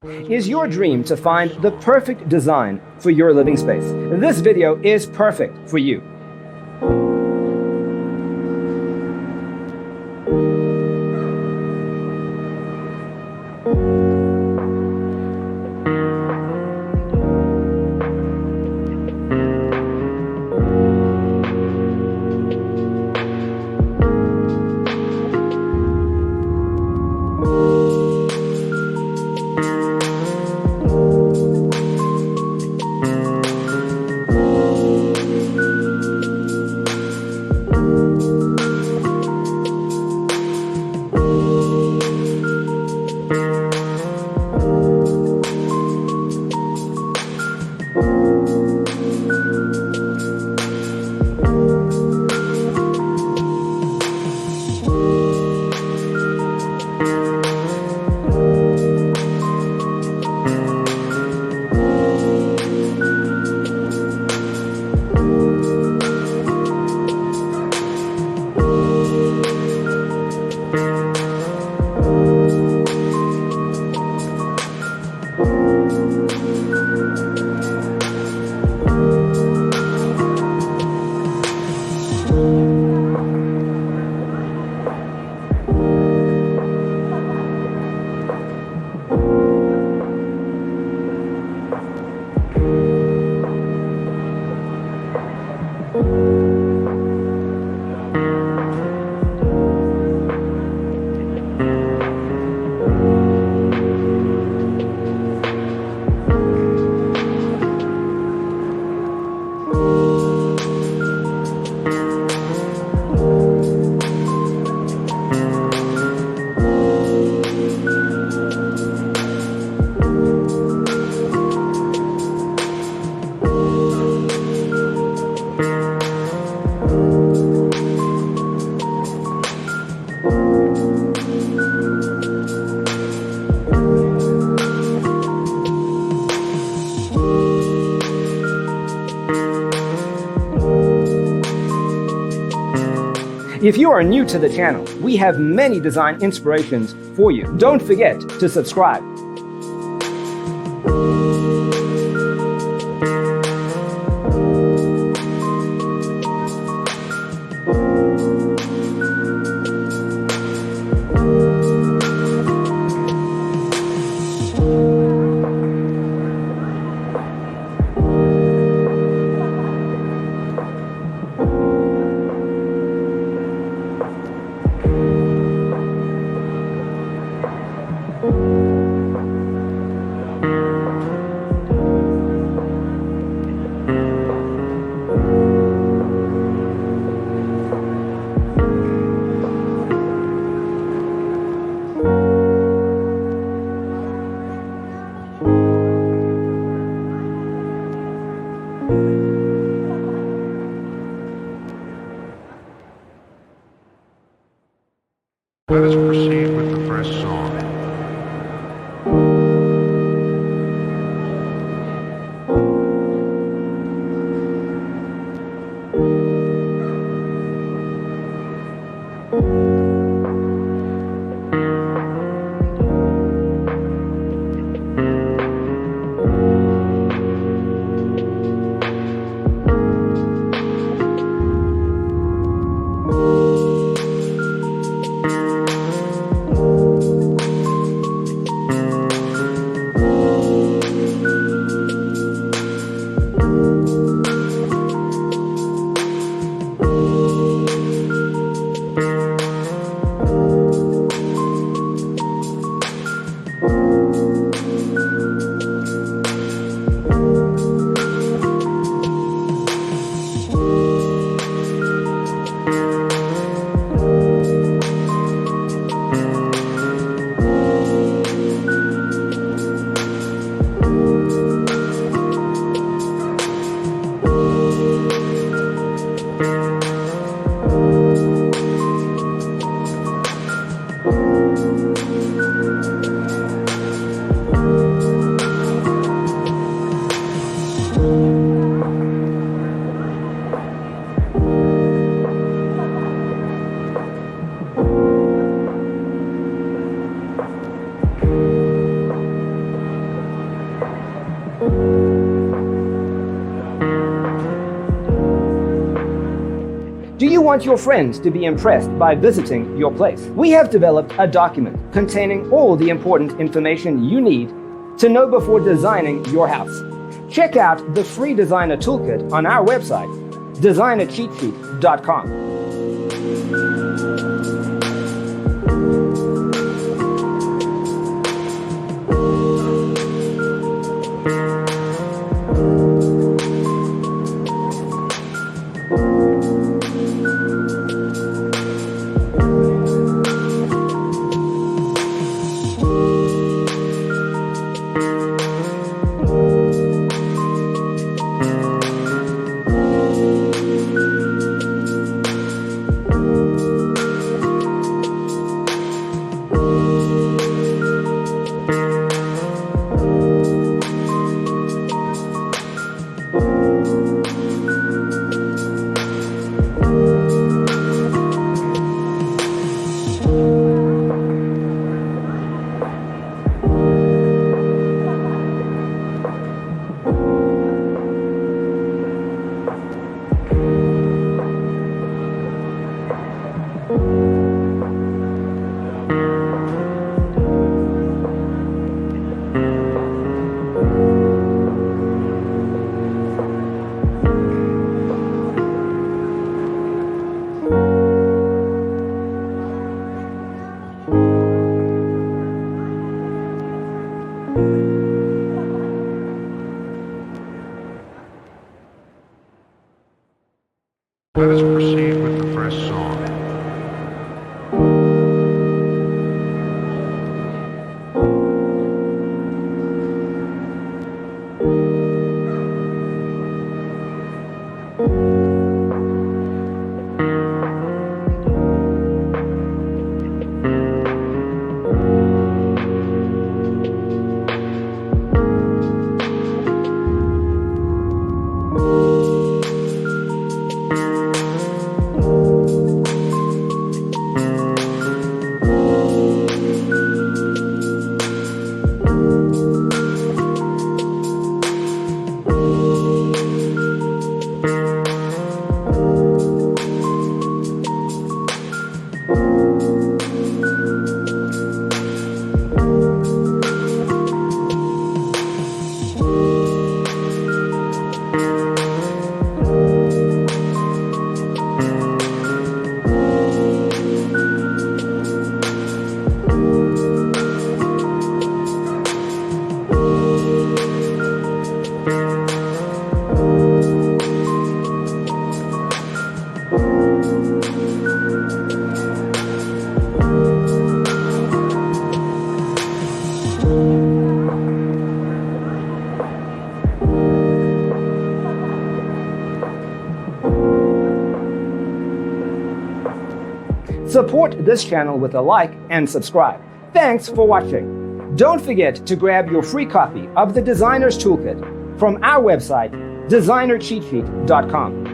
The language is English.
Is your dream to find the perfect design for your living space? This video is perfect for you. If you are new to the channel, we have many design inspirations for you. Don't forget to subscribe. Let us proceed with the first song. Do you want your friends to be impressed by visiting your place? We have developed a document containing all the important information you need to know before designing your house. Check out the free designer toolkit on our website, designercheatsheet.com. Let us proceed with the first song. Support this channel with a like and subscribe. Thanks for watching. Don't forget to grab your free copy of the Designer's Toolkit from our website, designercheatsheet.com.